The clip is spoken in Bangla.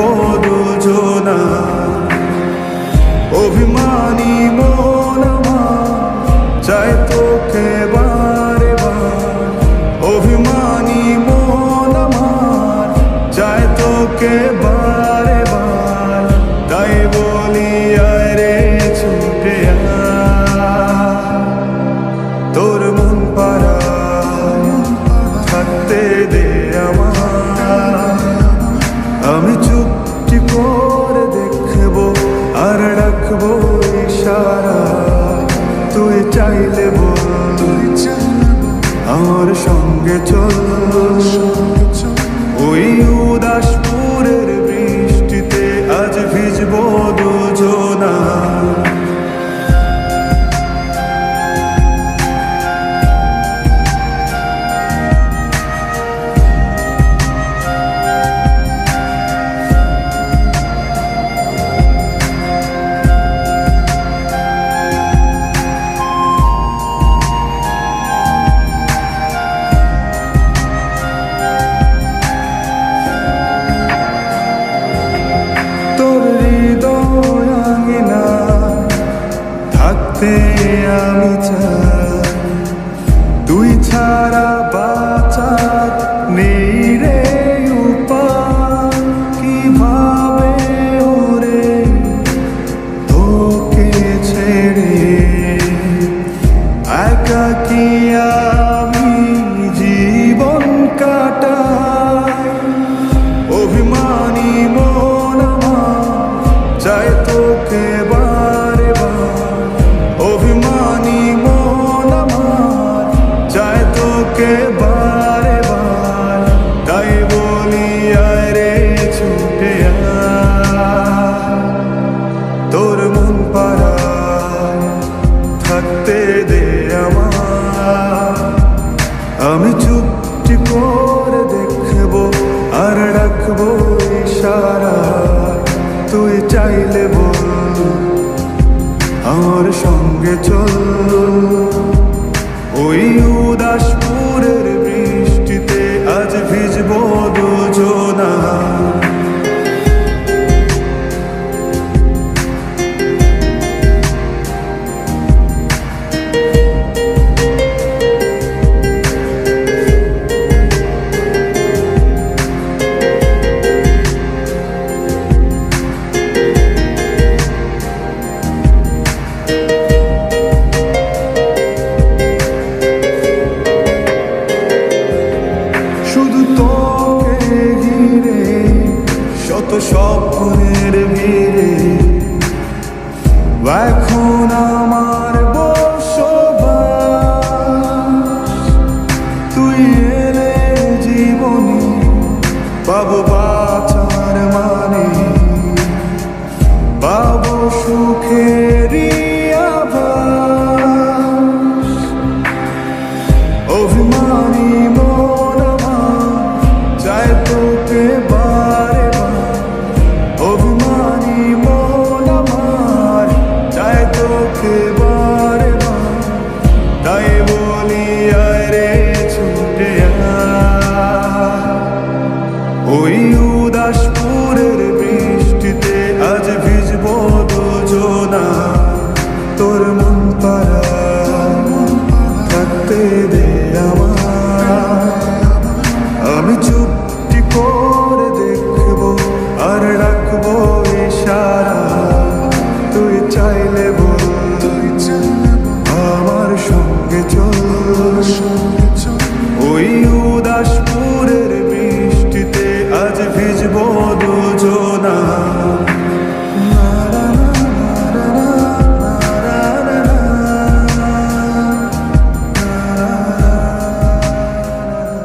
ভিজবো দুজনা। অভিমানী মন আমার চায় তোকে বারে বার, অভিমানী মন আমার চায় তোকে বারে বার। তাই বলি আয় রে ছুটে আয়, তোর মন পাড়ায় থাকতে দে আমার। আমি চুপটি করে দেখবো আর রাখবো ইশারা, তুই চাইলে বল আমার সঙ্গে চল। ওই উদাসপুরের বৃষ্টিতে আজ ভিজবো দুজনা। আমি চাই তুই ছাড়া বাঁচার নেই রে উপায়। কিভাবে ওরে তোকে ছেড়ে একাকী আমি জীবন কাটাই। অভিমানী মন আমার চায় তোকে বারে বার, অভিমানী মন আমার চায় তোকে বারে বার। তাই বলি আয় রে ছুটে আয়, তোর মন পাড়ায় থাকতে দে আমার। আমি চুপটি করে দেখবো আর রাখবো ইশারা, তুই চাইলে বল আমার সঙ্গে চল। ওই উদাসপুরের বৃষ্টিতে আজ ভিজবো দুজনা। শত স্বপ্নের ভিড়ে এখন আমার বসবাস। তুই এলে জীবনে পাবো বাঁচার মানে, পাবো সুখেরই আভাস। অভিমানী মন আমার চায় তোকে বারে বার, অভিমানী মন আমার চায় তোকে বারে বার। তাই বলি আয় রে ছুটে আয়, ওই উদাসপুরের বৃষ্টিতে আজ ভিজবো দুজনা। তোর মন পাড়ায় থাকতে দে আমার। আমি চুপটি করে দেখবো আর রাখবো ইশারা,